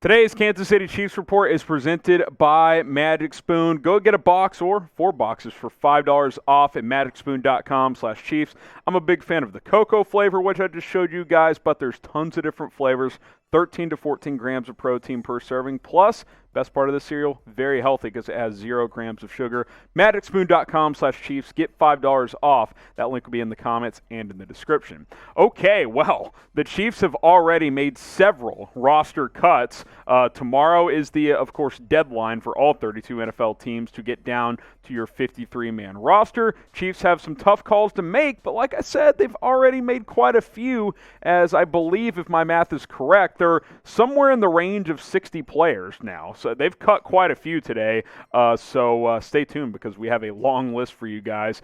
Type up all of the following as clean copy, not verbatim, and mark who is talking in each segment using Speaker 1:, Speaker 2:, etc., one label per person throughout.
Speaker 1: Today's Kansas City Chiefs report is presented by Magic Spoon. Go get a box or 4 boxes for $5 off at magicspoon.com/Chiefs. I'm a big fan of the cocoa flavor, which I just showed you guys, but there's tons of different flavors. 13 to 14 grams of protein per serving. Plus, best part of the cereal, very healthy because it has 0 grams of sugar. Magicspoon.com/Chiefs. Get $5 off. That link will be in the comments and in the description. Okay, well, the Chiefs have already made several roster cuts. Tomorrow is the, of course, deadline for all 32 NFL teams to get down to your 53-man roster. Chiefs have some tough calls to make, but like I said, they've already made quite a few, as I believe, if my math is correct, they're somewhere in the range of 60 players now. So they've cut quite a few today, so stay tuned because we have a long list for you guys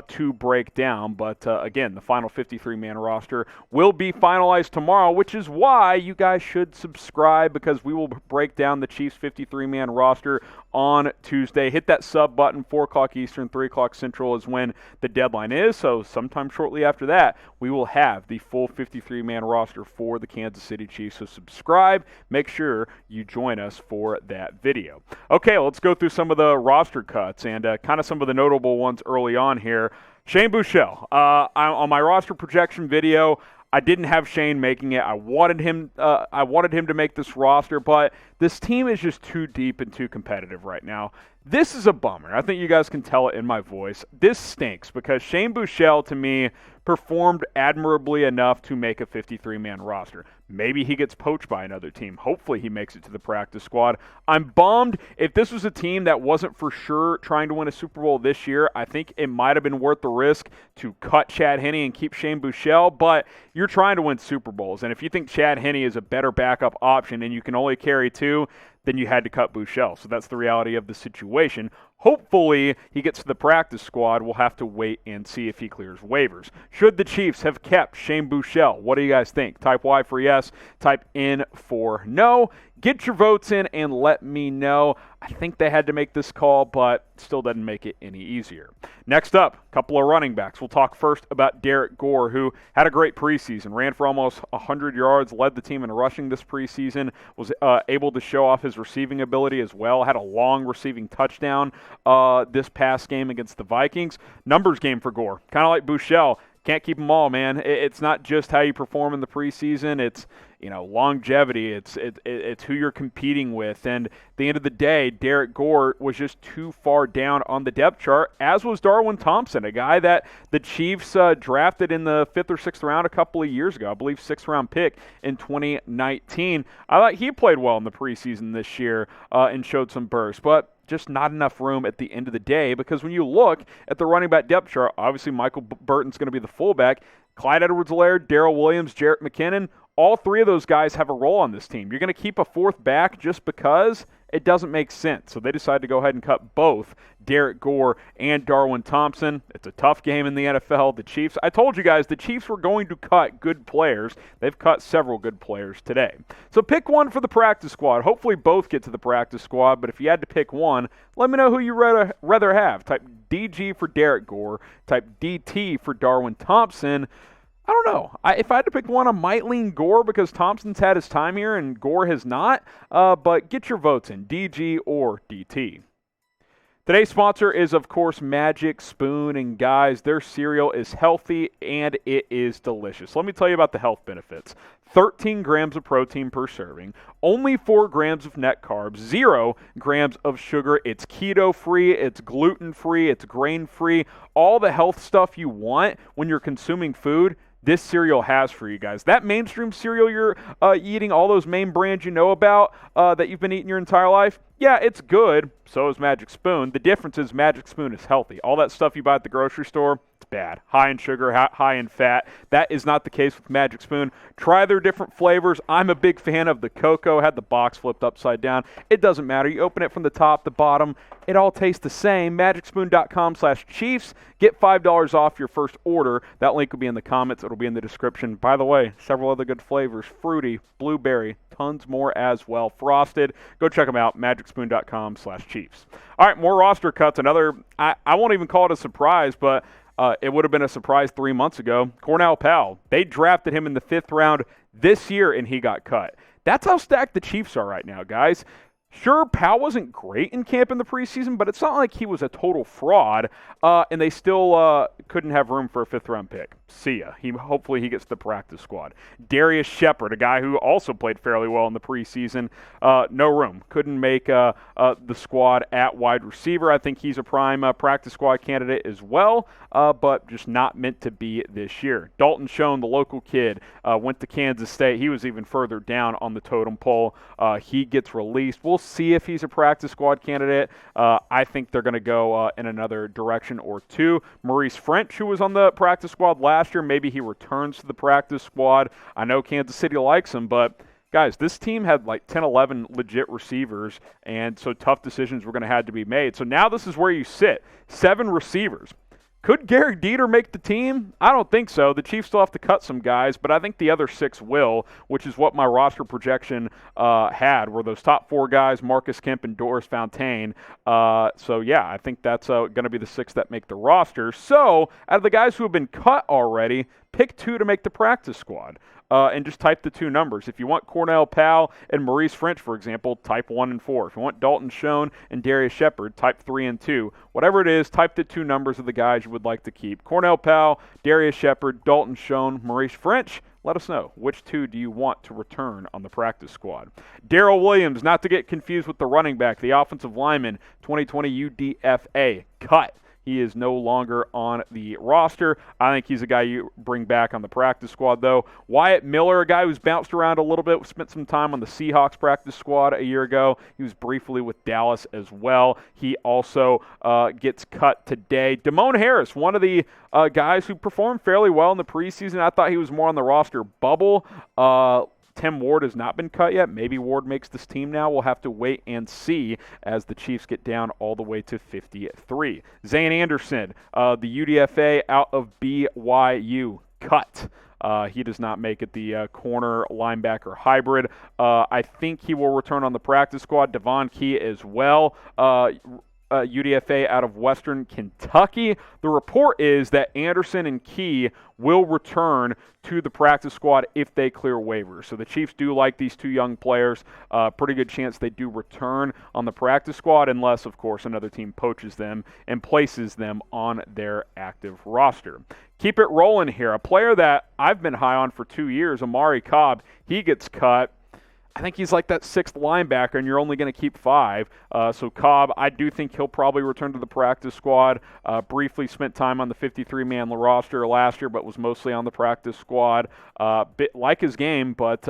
Speaker 1: to break down. But again, the final 53-man roster will be finalized tomorrow, which is why you guys should subscribe, because we will break down the Chiefs 53-man roster on Tuesday. Hit that sub button, 4 o'clock Eastern, 3 o'clock Central is when the deadline is. So sometime shortly after that, we will have the full 53-man roster for the Kansas City Chiefs. So subscribe. Make sure you join us for that video. Okay, let's go through some of the roster cuts and kind of some of the notable ones early on here. Shane Buechele. On my roster projection video, I didn't have Shane making it. I wanted him to make this roster, but this team is just too deep and too competitive right now. This is a bummer. I think you guys can tell it in my voice. This stinks because Shane Buechele, to me, performed admirably enough to make a 53-man roster. Maybe he gets poached by another team. Hopefully he makes it to the practice squad. I'm bummed. If this was a team that wasn't for sure trying to win a Super Bowl this year, I think it might have been worth the risk to cut Chad Henne and keep Shane Buechele, but you're trying to win Super Bowls, and if you think Chad Henne is a better backup option and you can only carry 2, then you had to cut Buechele. So that's the reality of the situation. Hopefully he gets to the practice squad. We'll have to wait and see if he clears waivers. Should the Chiefs have kept Shane Buechele? What do you guys think? Type Y for yes, type N for no. Get your votes in and let me know. I think they had to make this call, but still doesn't make it any easier. Next up, a couple of running backs. We'll talk first about Derrick Gore, who had a great preseason, ran for almost 100 yards, led the team in rushing this preseason, was able to show off his receiving ability as well, had a long receiving touchdown this past game against the Vikings. Numbers game for Gore, kind of like Buechele. Can't keep them all, man. It's not just how you perform in the preseason. It's, longevity. It's who you're competing with. And at the end of the day, Derrick Gore was just too far down on the depth chart, as was Darwin Thompson, a guy that the Chiefs drafted in the 5th or 6th round a couple of years ago. I believe 6th round pick in 2019. I thought he played well in the preseason this year and showed some burst, but just not enough room at the end of the day, because when you look at the running back depth chart, obviously Michael Burton's going to be the fullback. Clyde Edwards-Helaire, Darryl Williams, Jarrett McKinnon, all 3 of those guys have a role on this team. You're going to keep a 4th back just because? It doesn't make sense. So they decided to go ahead and cut both Derrick Gore and Darwin Thompson. It's a tough game in the NFL. The Chiefs, I told you guys, the Chiefs were going to cut good players. They've cut several good players today. So pick one for the practice squad. Hopefully both get to the practice squad, but if you had to pick one, let me know who you'd rather have. Type DG for Derrick Gore. Type DT for Darwin Thompson. I don't know. If I had to pick one, I might lean Gore because Thompson's had his time here and Gore has not. But get your votes in, DG or DT. Today's sponsor is, of course, Magic Spoon. And guys, their cereal is healthy and it is delicious. Let me tell you about the health benefits. 13 grams of protein per serving, only 4 grams of net carbs, 0 grams of sugar. It's keto-free, it's gluten-free, it's grain-free. All the health stuff you want when you're consuming food, this cereal has for you guys. That mainstream cereal you're eating, all those main brands you know about that you've been eating your entire life, yeah, it's good. So is Magic Spoon. The difference is Magic Spoon is healthy. All that stuff you buy at the grocery store, it's bad. High in sugar, high in fat. That is not the case with Magic Spoon. Try their different flavors. I'm a big fan of the cocoa. Had the box flipped upside down. It doesn't matter. You open it from the top, the bottom. It all tastes the same. MagicSpoon.com/Chiefs. Get $5 off your first order. That link will be in the comments. It'll be in the description. By the way, several other good flavors. Fruity, blueberry, tons more as well. Frosted. Go check them out. MagicSpoon.com/Chiefs. All right, more roster cuts. Another, I won't even call it a surprise, but it would have been a surprise 3 months ago. Cornell Powell. They drafted him in the 5th round this year, and he got cut. That's how stacked the Chiefs are right now, guys. Sure, Powell wasn't great in camp in the preseason, but it's not like he was a total fraud, and they still couldn't have room for a fifth-round pick. See ya. Hopefully he gets the practice squad. Darius Shepard, a guy who also played fairly well in the preseason, no room. Couldn't make the squad at wide receiver. I think he's a prime practice squad candidate as well, but just not meant to be this year. Dalton Schoen, the local kid, went to Kansas State. He was even further down on the totem pole. He gets released. We'll see if he's a practice squad candidate. I think they're going to go in another direction or two. Maurice Ffrench, who was on the practice squad last year, maybe he returns to the practice squad. I know Kansas City likes him, but guys, this team had like 10, 11 legit receivers, and so tough decisions were going to have to be made. So now this is where you sit. 7 receivers. Could Gary Dieter make the team? I don't think so. The Chiefs still have to cut some guys, but I think the other 6 will, which is what my roster projection had, were those top 4 guys, Marcus Kemp and Doris Fontaine. So, yeah, I think that's going to be the 6 that make the roster. So, out of the guys who have been cut already, pick 2 to make the practice squad. And just type the 2 numbers. If you want Cornell Powell and Maurice Ffrench, for example, type 1 and 4. If you want Dalton Schoen and Darius Shepard, type 3 and 2. Whatever it is, type the 2 numbers of the guys you would like to keep. Cornell Powell, Darius Shepard, Dalton Schoen, Maurice Ffrench. Let us know. Which 2 do you want to return on the practice squad? Darryl Williams, not to get confused with the running back, the offensive lineman, 2020 UDFA, cut. He is no longer on the roster. I think he's a guy you bring back on the practice squad, though. Wyatt Miller, a guy who's bounced around a little bit, spent some time on the Seahawks practice squad a year ago. He was briefly with Dallas as well. He also gets cut today. Demone Harris, one of the guys who performed fairly well in the preseason. I thought he was more on the roster bubble. Tim Ward has not been cut yet. Maybe Ward makes this team now. We'll have to wait and see as the Chiefs get down all the way to 53. Zayne Anderson, the UDFA out of BYU, cut. He does not make it the corner linebacker hybrid. I think he will return on the practice squad. Devon Key as well. UDFA out of Western Kentucky. The report is that Anderson and Key will return to the practice squad if they clear waivers. So the Chiefs do like these 2 young players. Pretty good chance they do return on the practice squad unless, of course, another team poaches them and places them on their active roster. Keep it rolling here. A player that I've been high on for 2 years, Amari Cobb, he gets cut. I think he's like that 6th linebacker, and you're only going to keep 5. So Cobb, I do think he'll probably return to the practice squad. Briefly spent time on the 53-man roster last year, but was mostly on the practice squad. Bit like his game, but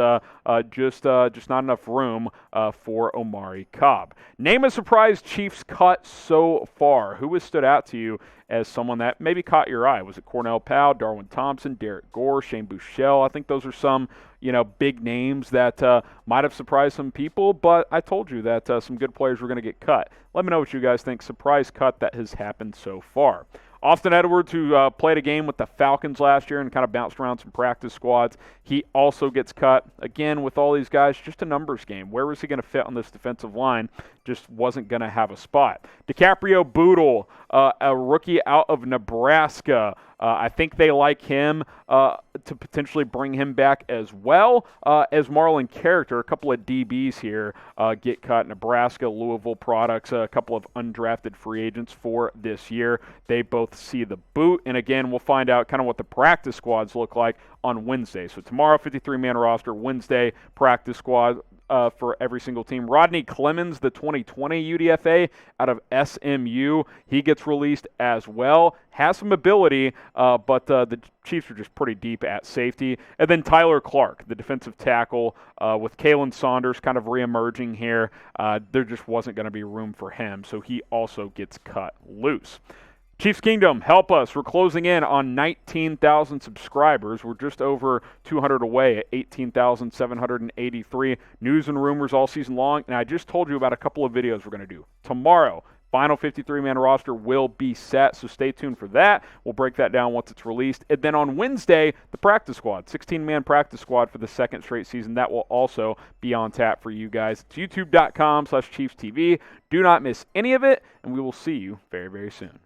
Speaker 1: just not enough room for Amari Cobb. Name a surprise Chiefs cut so far. Who has stood out to you as someone that maybe caught your eye? Was it Cornell Powell, Darwin Thompson, Derrick Gore, Shane Buechele? I think those are some big names that might have surprised some people, but I told you that some good players were going to get cut. Let me know what you guys think. Surprise cut that has happened so far. Austin Edwards, who played a game with the Falcons last year and kind of bounced around some practice squads, he also gets cut. Again, with all these guys, just a numbers game. Where was he going to fit on this defensive line? Just wasn't going to have a spot. DiCaprio Bootle, a rookie out of Nebraska. I think they like him to potentially bring him back as well as Marlon Character. A couple of DBs here get cut. Nebraska, Louisville products, a couple of undrafted free agents for this year. They both see the boot. And again, we'll find out kind of what the practice squads look like on Wednesday. So tomorrow, 53-man roster. Wednesday, practice squad for every single team. Rodney Clemens, the 2020 UDFA out of SMU, he gets released as well. Has some ability, but the Chiefs are just pretty deep at safety. And then Tyler Clark, the defensive tackle, with Kalen Saunders kind of reemerging here, there just wasn't going to be room for him, so he also gets cut loose. Chiefs Kingdom, help us. We're closing in on 19,000 subscribers. We're just over 200 away at 18,783. News and rumors all season long. And I just told you about a couple of videos we're going to do. Tomorrow, final 53-man roster will be set, so stay tuned for that. We'll break that down once it's released. And then on Wednesday, the practice squad, 16-man practice squad for the second straight season. That will also be on tap for you guys. It's youtube.com/ChiefsTV. Do not miss any of it, and we will see you very, very soon.